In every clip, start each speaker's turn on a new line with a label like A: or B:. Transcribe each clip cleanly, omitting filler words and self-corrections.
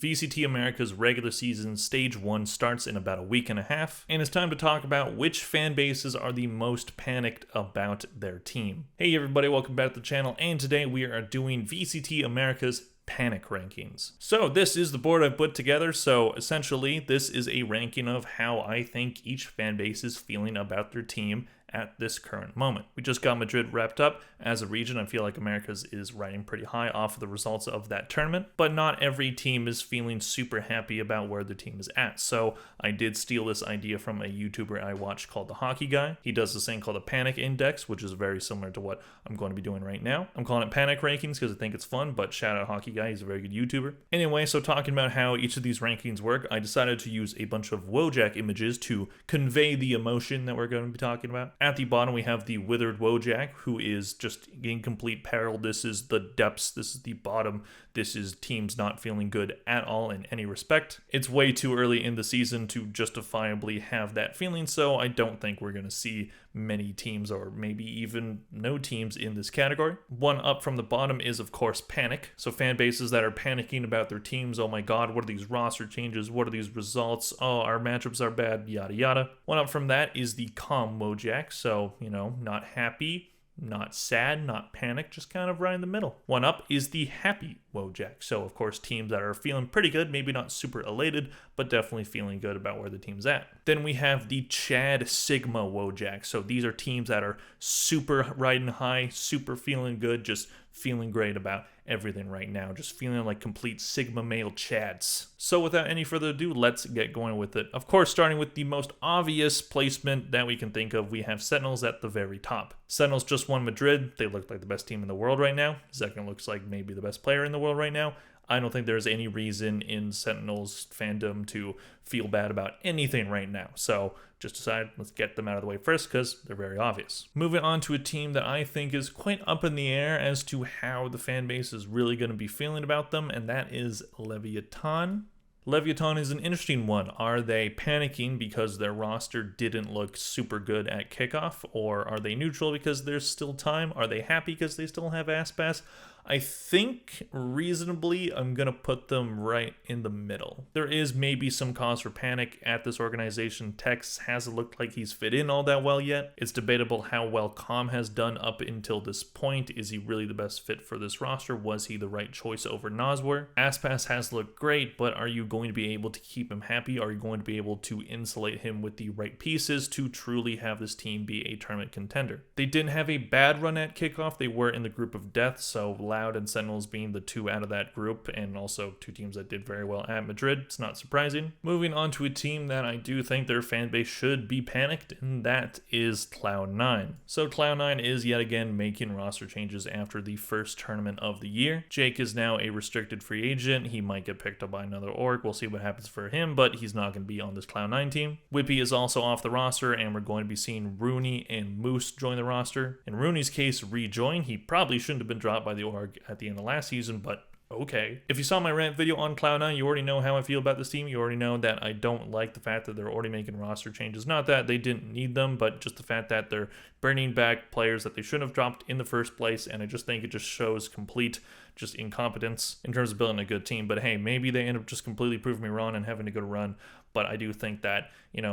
A: VCT Americas regular season Stage 1 starts in about a week and a half, and it's time to talk about which fan bases are the most panicked about their team. Hey everybody, welcome back to the channel, and today we are doing VCT Americas panic rankings. So this is the board I've put together. So essentially this is a ranking of how I think each fan base is feeling about their team at this current moment. We just got Madrid wrapped up. As a region, I feel like Americas is riding pretty high off of the results of that tournament, but not every team is feeling super happy about where their team is at. So I did steal this idea from a YouTuber I watch called The Hockey Guy. He does this thing called a panic index, which is very similar to what I'm going to be doing right now. I'm calling it panic rankings because I think it's fun, but shout out Hockey Guy, he's a very good YouTuber. Anyway, so talking about how each of these rankings work, I decided to use a bunch of Wojak images to convey the emotion that we're going to be talking about. At the bottom, we have the withered Wojak, who is just in complete peril. This is the depths. This is the bottom. This is teams not feeling good at all in any respect. It's way too early in the season to justifiably have that feeling, so I don't think we're going to see many teams, or maybe even no teams, in this category. One up from the bottom is, of course, panic. So fan bases that are panicking about their teams. Oh my god, what are these roster changes? What are these results? Oh, our matchups are bad, yada yada. One up from that is the calm Wojak. So, not happy, not sad, not panic, just kind of right in the middle. One up is the happy Wojak. So, of course, teams that are feeling pretty good, maybe not super elated, but definitely feeling good about where the team's at. Then we have the Chad Sigma Wojak. So these are teams that are super riding high, super feeling good, just feeling great about everything right now, just feeling like complete Sigma male Chads. So without any further ado, let's get going with it. Of course, starting with the most obvious placement that we can think of, we have Sentinels at the very top. Sentinels just won Madrid. They look like the best team in the world right now. Zekin looks like maybe the best player in the world right now. I don't think there's any reason in Sentinels fandom to feel bad about anything right now. So just decided, let's get them out of the way first because they're very obvious. Moving on to a team that I think is quite up in the air as to how the fan base is really going to be feeling about them, and that is Leviathan. Leviathan is an interesting one. Are they panicking because their roster didn't look super good at kickoff? Or are they neutral because there's still time? Are they happy because they still have Aspas? I think reasonably I'm going to put them right in the middle. There is maybe some cause for panic at this organization. Tex hasn't looked like he's fit in all that well yet. It's debatable how well Calm has done up until this point. Is he really the best fit for this roster? Was he the right choice over Noswer? Aspas has looked great, but are you going to be able to keep him happy? Are you going to be able to insulate him with the right pieces to truly have this team be a tournament contender? They didn't have a bad run at kickoff. They were in the group of death, so Loud and Sentinels being the two out of that group, and also two teams that did very well at Madrid. It's not surprising. Moving on to a team that I do think their fan base should be panicked, and that is Cloud9. So Cloud9 is yet again making roster changes after the first tournament of the year. Jake is now a restricted free agent. He might get picked up by another org. We'll see what happens for him, but he's not going to be on this Cloud9 team. Whippy is also off the roster, and we're going to be seeing Rooney and Moose join the roster. In Rooney's case, rejoin. He probably shouldn't have been dropped by the org at the end of last season, but okay. If you saw my rant video on Cloud9, you already know how I feel about this team. You already know that I don't like the fact that they're already making roster changes. Not that they didn't need them, but just the fact that they're bringing back players that they shouldn't have dropped in the first place, and I just think it just shows complete just incompetence in terms of building a good team. But hey, maybe they end up just completely proving me wrong and having a good run. But I do think that,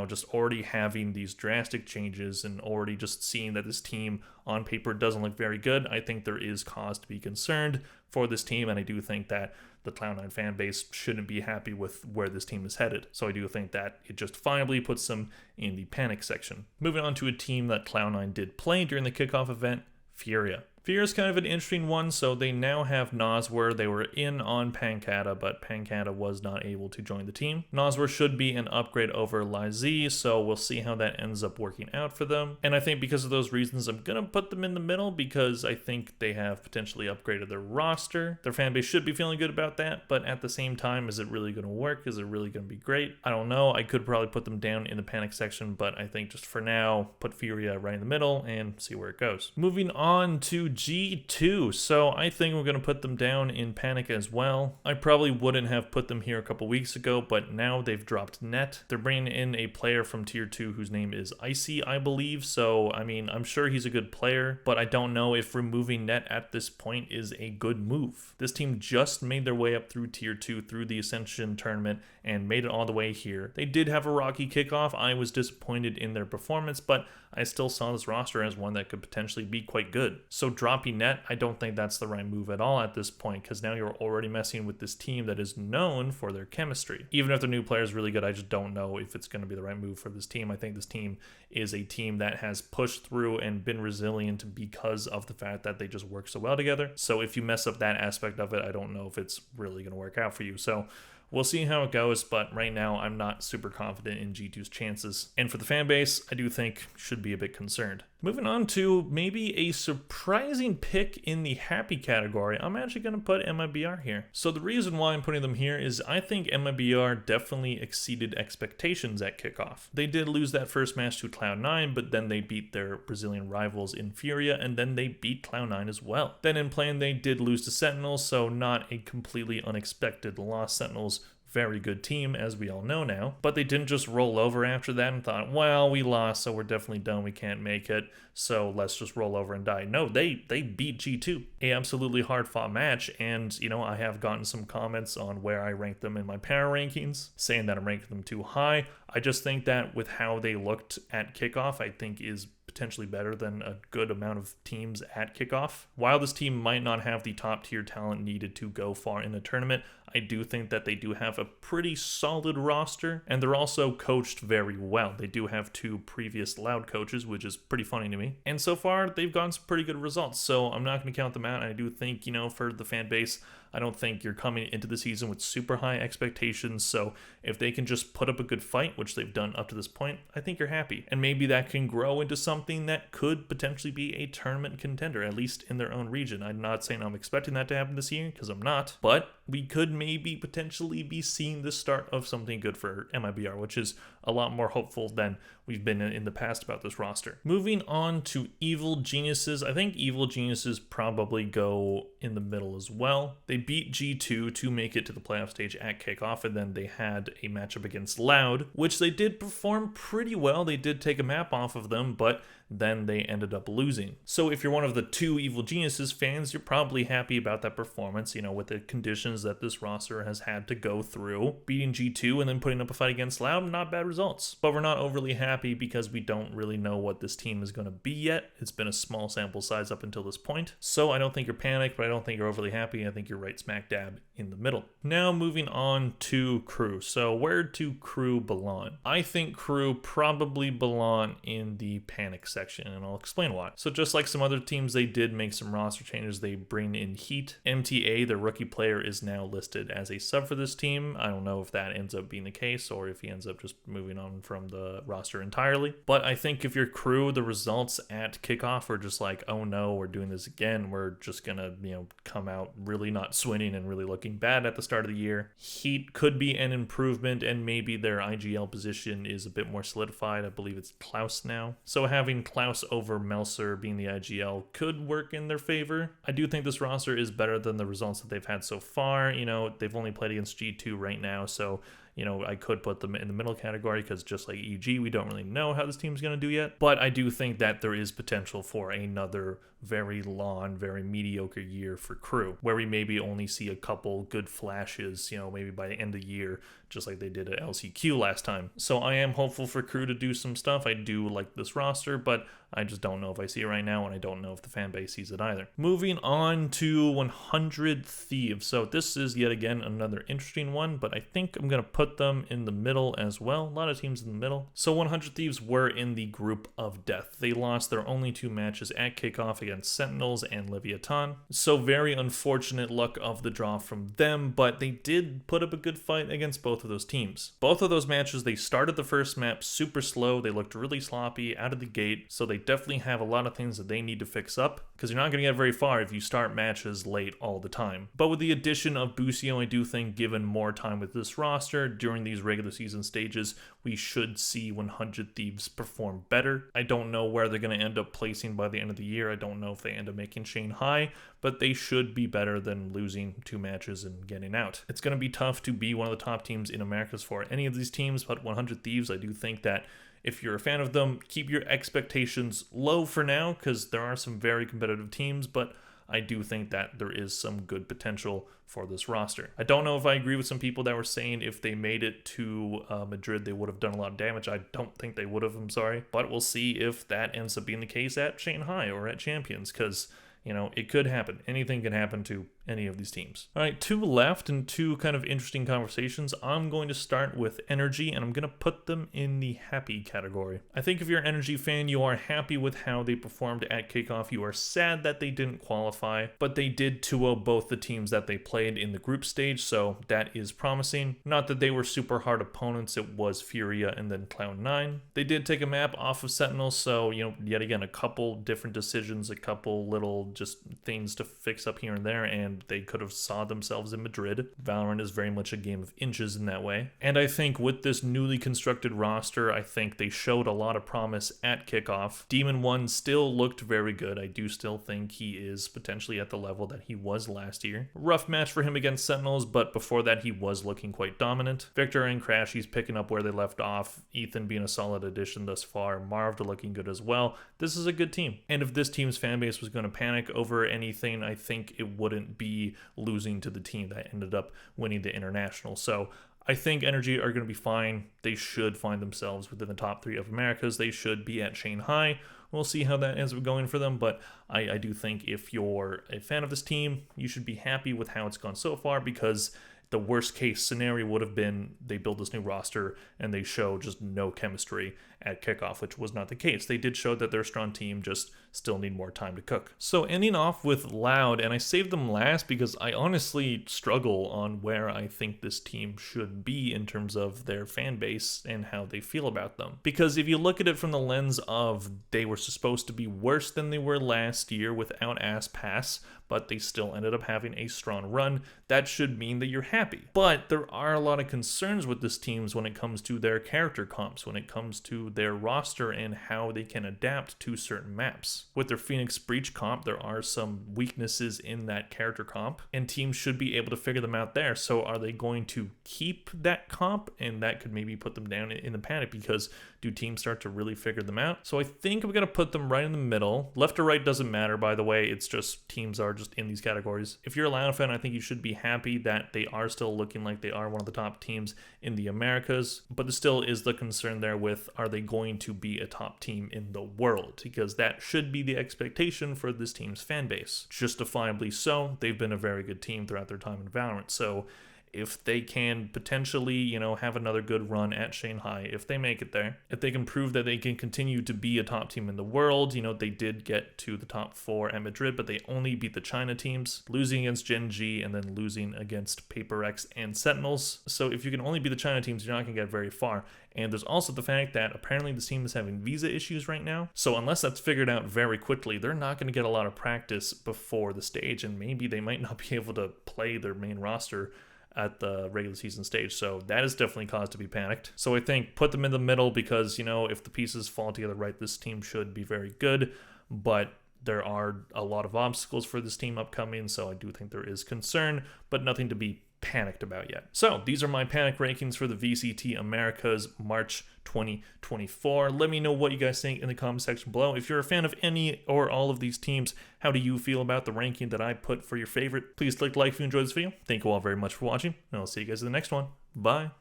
A: just already having these drastic changes and already just seeing that this team on paper doesn't look very good, I think there is cause to be concerned for this team. And I do think that the Cloud9 fan base shouldn't be happy with where this team is headed. So I do think that it justifiably puts them in the panic section. Moving on to a team that Cloud9 did play during the kickoff event, Furia. Fear is kind of an interesting one. So they now have Noswer. They were in on Pancata, but Pancata was not able to join the team. Noswer should be an upgrade over Lizy, so we'll see how that ends up working out for them. And I think because of those reasons, I'm going to put them in the middle because I think they have potentially upgraded their roster. Their fan base should be feeling good about that, but at the same time, is it really going to work? Is it really going to be great? I don't know. I could probably put them down in the panic section, but I think just for now, put Furia right in the middle and see where it goes. Moving on to to G2. So I think we're going to put them down in panic as well. I probably wouldn't have put them here a couple weeks ago, but now they've dropped net. They're bringing in a player from tier 2 whose name is Icy, I believe. So, I mean, I'm sure he's a good player, but I don't know if removing net at this point is a good move. This team just made their way up through tier 2 through the Ascension tournament and made it all the way here. They did have a rocky kickoff. I was disappointed in their performance, but I still saw this roster as one that could potentially be quite good. So dropping net, I don't think that's the right move at all at this point, because now you're already messing with this team that is known for their chemistry. Even if the new player is really good, I just don't know if it's going to be the right move for this team. I think this team is a team that has pushed through and been resilient because of the fact that they just work so well together. So if you mess up that aspect of it, I don't know if it's really going to work out for you. So we'll see how it goes, but right now I'm not super confident in G2's chances. And for the fan base, I do think should be a bit concerned. Moving on to maybe a surprising pick in the happy category, I'm actually going to put MIBR here. So the reason why I'm putting them here is I think MIBR definitely exceeded expectations at kickoff. They did lose that first match to Cloud9, but then they beat their Brazilian rivals in Furia, and then they beat Cloud9 as well. Then in play-in they did lose to Sentinels, so not a completely unexpected loss. Sentinels, very good team, as we all know now, but they didn't just roll over after that and thought, well, we lost, so we're definitely done, we can't make it, so let's just roll over and die. No, they beat G2, a absolutely hard-fought match, and, you know, I have gotten some comments on where I rank them in my power rankings, saying that I'm ranking them too high. I just think that with how they looked at kickoff, I think is potentially better than a good amount of teams at kickoff. While this team might not have the top tier talent needed to go far in the tournament, I do think that they do have a pretty solid roster, and they're also coached very well. They do have 2 previous Loud coaches, which is pretty funny to me. And so far, they've gotten some pretty good results, so I'm not going to count them out. And I do think, you know, for the fan base, I don't think you're coming into the season with super high expectations, so if they can just put up a good fight, which they've done up to this point, I think you're happy. And maybe that can grow into something that could potentially be a tournament contender, at least in their own region. I'm not saying I'm expecting that to happen this year, because I'm not, but we could maybe potentially be seeing the start of something good for MIBR, which is a lot more hopeful than we've been in the past about this roster. Moving on to Evil Geniuses, I think Evil Geniuses probably go in the middle as well. They beat G2 to make it to the playoff stage at kickoff, and then they had a matchup against Loud, which they did perform pretty well. They did take a map off of them, but then they ended up losing. So if you're one of the 2 Evil Geniuses fans, you're probably happy about that performance, you know, with the conditions that this roster has had to go through. Beating G2 and then putting up a fight against Loud, not bad results. But we're not overly happy because we don't really know what this team is going to be yet. It's been a small sample size up until this point. So I don't think you're panicked, but I don't think you're overly happy. I think you're right smack dab in the middle. Now moving on to Crew. So where do Crew belong? I think Crew probably belong in the panic section, and I'll explain why. So just like some other teams, they did make some roster changes. They bring in Heat. MTA, their rookie player, is now listed as a sub for this team. I don't know if that ends up being the case or if he ends up just moving on from the roster entirely. But I think if you're Crew, the results at kickoff are just like, oh no, we're doing this again. We're just gonna, you know, come out really not swinging and really looking bad at the start of the year. Heat could be an improvement, and maybe their IGL position is a bit more solidified. I believe it's Klaus now. So having Klaus over Melser being the IGL could work in their favor. I do think this roster is better than the results that they've had so far. You know, they've only played against G2 right now, so you know, I could put them in the middle category because just like EG, we don't really know how this team's going to do yet. But I do think that there is potential for another very long, very mediocre year for Crew, where we maybe only see a couple good flashes, you know, maybe by the end of the year, just like they did at LCQ last time. So I am hopeful for Crew to do some stuff. I do like this roster, but I just don't know if I see it right now, and I don't know if the fan base sees it either. Moving on to 100 Thieves. So this is yet again another interesting one, but I think I'm going to put them in the middle as well. A lot of teams in the middle. So 100 Thieves were in the group of death. They lost their only 2 matches at kickoff against Sentinels and Leviathan. So very unfortunate luck of the draw from them, but they did put up a good fight against both of those teams. Both of those matches, they started the first map super slow. They looked really sloppy out of the gate, so they definitely have a lot of things that they need to fix up, because you're not going to get very far if you start matches late all the time. But with the addition of Busio, I do think given more time with this roster, during these regular season stages, we should see 100 Thieves perform better. I don't know where they're going to end up placing by the end of the year. I don't know if they end up making Shanghai, but they should be better than losing 2 matches and getting out. It's going to be tough to be one of the top teams in Americas for any of these teams, but 100 Thieves, I do think that if you're a fan of them, keep your expectations low for now, because there are some very competitive teams, but I do think that there is some good potential for this roster. I don't know if I agree with some people that were saying if they made it to Madrid, they would have done a lot of damage. I don't think they would have, I'm sorry. But we'll see if that ends up being the case at Shanghai or at Champions, because, you know, it could happen. Anything can happen to any of these teams. All right, 2 left and 2 kind of interesting conversations. I'm going to start with Energy, and I'm going to put them in the happy category. I think if you're an Energy fan, you are happy with how they performed at kickoff. You are sad that they didn't qualify, but they did 2-0 both the teams that they played in the group stage, so that is promising. Not that they were super hard opponents. It was Furia and then Cloud9. They did take a map off of Sentinel, so, you know, yet again, a couple different decisions, a couple little just things to fix up here and there, and they could have saw themselves in Madrid. Valorant is very much a game of inches in that way. And I think with this newly constructed roster, I think they showed a lot of promise at kickoff. Demon 1 still looked very good. I do still think he is potentially at the level that he was last year. Rough match for him against Sentinels, but before that he was looking quite dominant. Victor and Crash, he's picking up where they left off. Ethan being a solid addition thus far. Marv looking good as well. This is a good team. And if this team's fan base was going to panic over anything, I think it wouldn't be losing to the team that ended up winning the international. So I think Energy are going to be fine. They should find themselves within the top 3 of Americas. They should be at Shanghai. We'll see how that ends up going for them, but I do think if you're a fan of this team, you should be happy with how it's gone so far, because the worst case scenario would have been they build this new roster and they show just no chemistry at kickoff, which was not the case. They did show that they're a strong team, just still need more time to cook. So ending off with Loud, and I saved them last because I honestly struggle on where I think this team should be in terms of their fan base and how they feel about them. Because if you look at it from the lens of they were supposed to be worse than they were last year without Ass Pass, but they still ended up having a strong run, that should mean that you're happy. But there are a lot of concerns with this team when it comes to their character comps, when it comes to their roster and how they can adapt to certain maps. With their Phoenix Breach comp, there are some weaknesses in that character comp, and teams should be able to figure them out there. So are they going to keep that comp? And that could maybe put them down in the panic, because do teams start to really figure them out? So I think I'm going to put them right in the middle. Left or right doesn't matter, by the way. It's just teams are just in these categories. If you're a Loud fan, I think you should be happy that they are still looking like they are one of the top teams in the Americas, but there still is the concern there with, are they going to be a top team in the world? Because that should be the expectation for this team's fan base. Justifiably so. They've been a very good team throughout their time in Valorant, so if they can potentially, have another good run at Shanghai, if they make it there, if they can prove that they can continue to be a top team in the world, they did get to the top 4 at Madrid, but they only beat the China teams, losing against Gen G and then losing against Paper X and Sentinels. So if you can only beat the China teams, you're not going to get very far. And there's also the fact that apparently the team is having visa issues right now. So unless that's figured out very quickly, they're not going to get a lot of practice before the stage, and maybe they might not be able to play their main roster at the regular season stage. So that is definitely cause to be panicked. So I think put them in the middle, because, if the pieces fall together right, this team should be very good. But there are a lot of obstacles for this team upcoming, so I do think there is concern, but nothing to be panicked about yet. So these are my panic rankings for the VCT Americas March 2024. Let me know what you guys think in the comment section below. If you're a fan of any or all of these teams, how do you feel about the ranking that I put for your favorite? Please click like if you enjoyed this video. Thank you all very much for watching, and I'll see you guys in the next one. Bye.